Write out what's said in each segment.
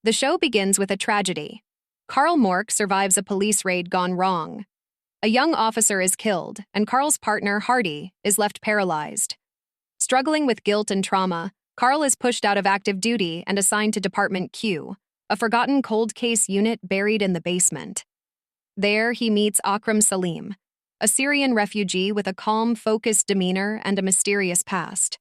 The show begins with a tragedy. Carl Mork survives a police raid gone wrong. A young officer is killed, and Carl's partner, Hardy, is left paralyzed. Struggling with guilt and trauma, Carl is pushed out of active duty and assigned to Department Q, a forgotten cold case unit buried in the basement. There, he meets Akram Salim, a Syrian refugee with a calm, focused demeanor and a mysterious past.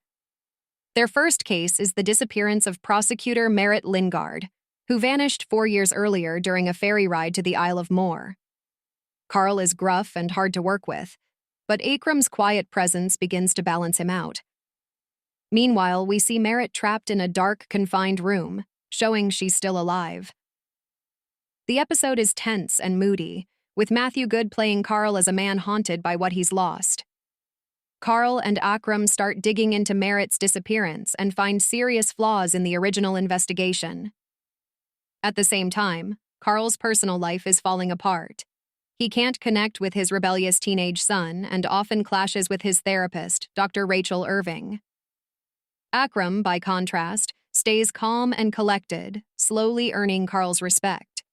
Their first case is the disappearance of prosecutor Merritt Lingard, who vanished 4 years earlier during a ferry ride to the Isle of Moher. Carl is gruff and hard to work with, but Akram's quiet presence begins to balance him out. Meanwhile, we see Merritt trapped in a dark, confined room, showing she's still alive. The episode is tense and moody, with Matthew Good playing Carl as a man haunted by what he's lost. Carl and Akram start digging into Merritt's disappearance and find serious flaws in the original investigation. At the same time, Carl's personal life is falling apart. He can't connect with his rebellious teenage son and often clashes with his therapist, Dr. Rachel Irving. Akram, by contrast, stays calm and collected, slowly earning Carl's respect.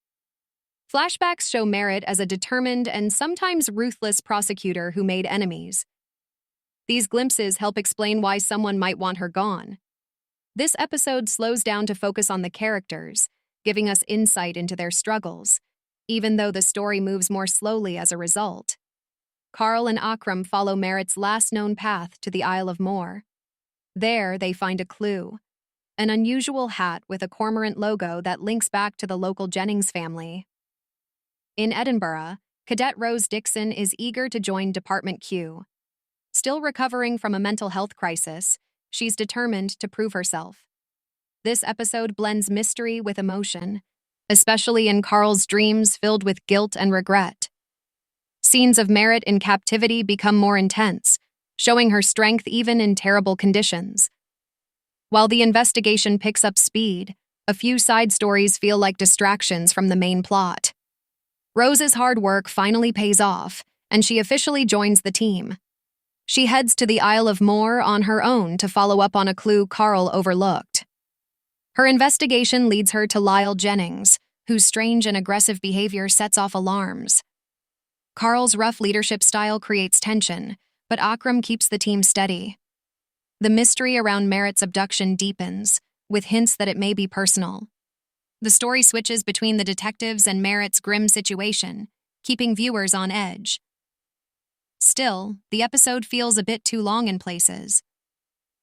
Flashbacks show Merritt as a determined and sometimes ruthless prosecutor who made enemies. These glimpses help explain why someone might want her gone. This episode slows down to focus on the characters, giving us insight into their struggles, even though the story moves more slowly as a result. Carl and Akram follow Merritt's last known path to the Isle of Moher. There, they find a clue, an unusual hat with a cormorant logo that links back to the local Jennings family. In Edinburgh, Cadet Rose Dixon is eager to join Department Q. Still recovering from a mental health crisis, she's determined to prove herself. This episode blends mystery with emotion, especially in Carl's dreams filled with guilt and regret. Scenes of Merritt in captivity become more intense, showing her strength even in terrible conditions. While the investigation picks up speed, a few side stories feel like distractions from the main plot. Rose's hard work finally pays off, and she officially joins the team. She heads to the Isle of Moher on her own to follow up on a clue Carl overlooked. Her investigation leads her to Lyle Jennings, whose strange and aggressive behavior sets off alarms. Carl's rough leadership style creates tension, but Akram keeps the team steady. The mystery around Merritt's abduction deepens, with hints that it may be personal. The story switches between the detectives and Merritt's grim situation, keeping viewers on edge. Still, the episode feels a bit too long in places.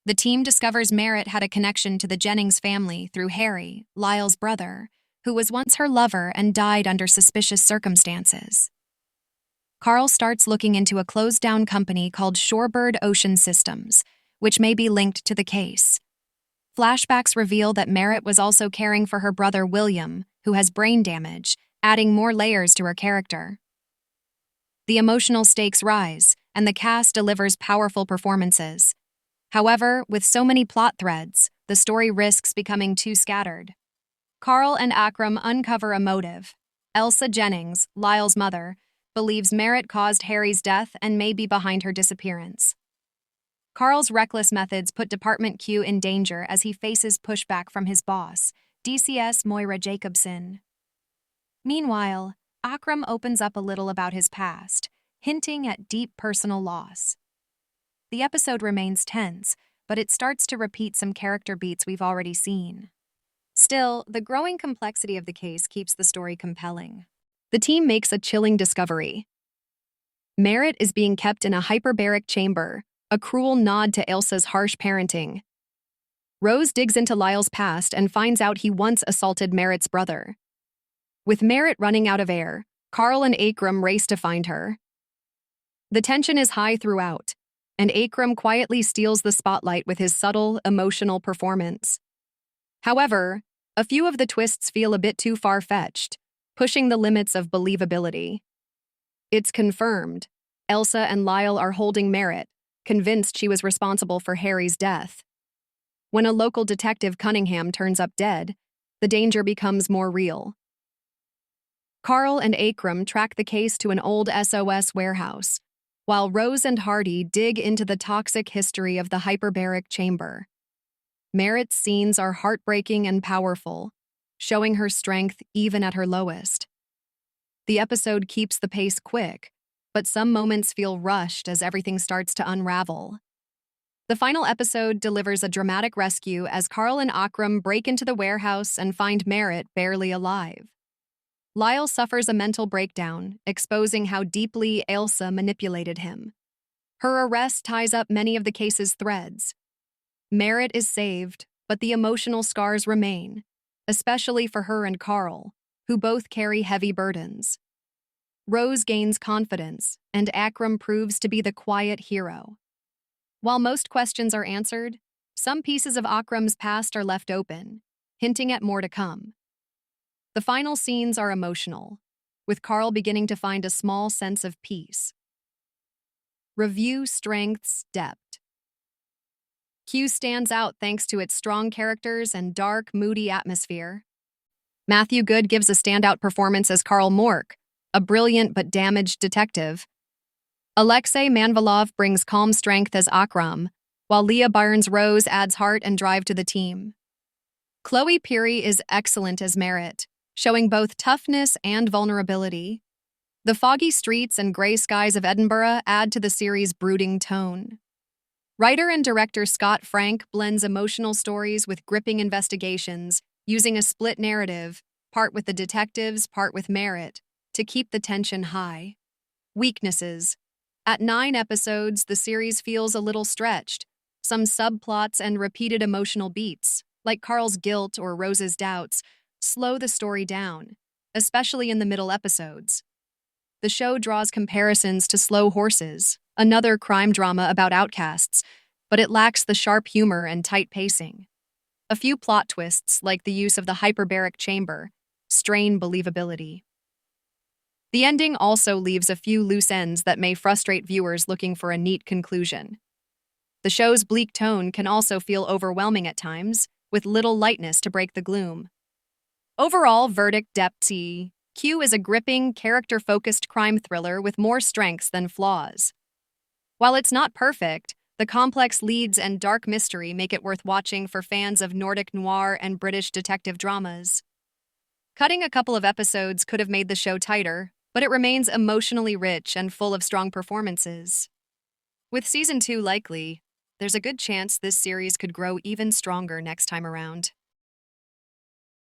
The team discovers Merritt had a connection to the Jennings family through Harry, Lyle's brother, who was once her lover and died under suspicious circumstances. Carl starts looking into a closed-down company called Shorebird Ocean Systems, which may be linked to the case. Flashbacks reveal that Merritt was also caring for her brother William, who has brain damage, adding more layers to her character. The emotional stakes rise, and the cast delivers powerful performances. However, with so many plot threads, the story risks becoming too scattered. Carl and Akram uncover a motive. Elsa Jennings, Lyle's mother, believes Merritt caused Harry's death and may be behind her disappearance. Carl's reckless methods put Department Q in danger as he faces pushback from his boss, DCS Moira Jacobson. Meanwhile, Akram opens up a little about his past, hinting at deep personal loss. The episode remains tense, but it starts to repeat some character beats we've already seen. Still, the growing complexity of the case keeps the story compelling. The team makes a chilling discovery. Merritt is being kept in a hyperbaric chamber, a cruel nod to Elsa's harsh parenting. Rose digs into Lyle's past and finds out he once assaulted Merritt's brother. With Merritt running out of air, Carl and Akram race to find her. The tension is high throughout, and Akram quietly steals the spotlight with his subtle, emotional performance. However, a few of the twists feel a bit too far-fetched, pushing the limits of believability. It's confirmed. Elsa and Lyle are holding Merritt, convinced she was responsible for Harry's death. When a local detective Cunningham turns up dead, the danger becomes more real. Carl and Akram track the case to an old SOS warehouse, while Rose and Hardy dig into the toxic history of the hyperbaric chamber. Merritt's scenes are heartbreaking and powerful, showing her strength even at her lowest. The episode keeps the pace quick, but some moments feel rushed as everything starts to unravel. The final episode delivers a dramatic rescue as Carl and Akram break into the warehouse and find Merritt barely alive. Lyle suffers a mental breakdown, exposing how deeply Ailsa manipulated him. Her arrest ties up many of the case's threads. Merritt is saved, but the emotional scars remain, especially for her and Carl, who both carry heavy burdens. Rose gains confidence, and Akram proves to be the quiet hero. While most questions are answered, some pieces of Akram's past are left open, hinting at more to come. The final scenes are emotional, with Carl beginning to find a small sense of peace. Review strengths Dept. Q stands out thanks to its strong characters and dark, moody atmosphere. Matthew Good gives a standout performance as Karl Mork, a brilliant but damaged detective. Alexei Manvilov brings calm strength as Akram, while Leah Barnes-Rose adds heart and drive to the team. Chloe Peary is excellent as Merritt, showing both toughness and vulnerability. The foggy streets and gray skies of Edinburgh add to the series' brooding tone. Writer and director Scott Frank blends emotional stories with gripping investigations, using a split narrative, part with the detectives, part with Merritt, to keep the tension high. Weaknesses. At 9 episodes, the series feels a little stretched. Some subplots and repeated emotional beats, like Carl's guilt or Rose's doubts, slow the story down, especially in the middle episodes. The show draws comparisons to Slow Horses, another crime drama about outcasts, but it lacks the sharp humor and tight pacing. A few plot twists, like the use of the hyperbaric chamber, strain believability. The ending also leaves a few loose ends that may frustrate viewers looking for a neat conclusion. The show's bleak tone can also feel overwhelming at times, with little lightness to break the gloom. Overall, verdict Dept. Q is a gripping, character-focused crime thriller with more strengths than flaws. While it's not perfect, the complex leads and dark mystery make it worth watching for fans of Nordic noir and British detective dramas. Cutting a couple of episodes could have made the show tighter, but it remains emotionally rich and full of strong performances. With Season 2 likely, there's a good chance this series could grow even stronger next time around.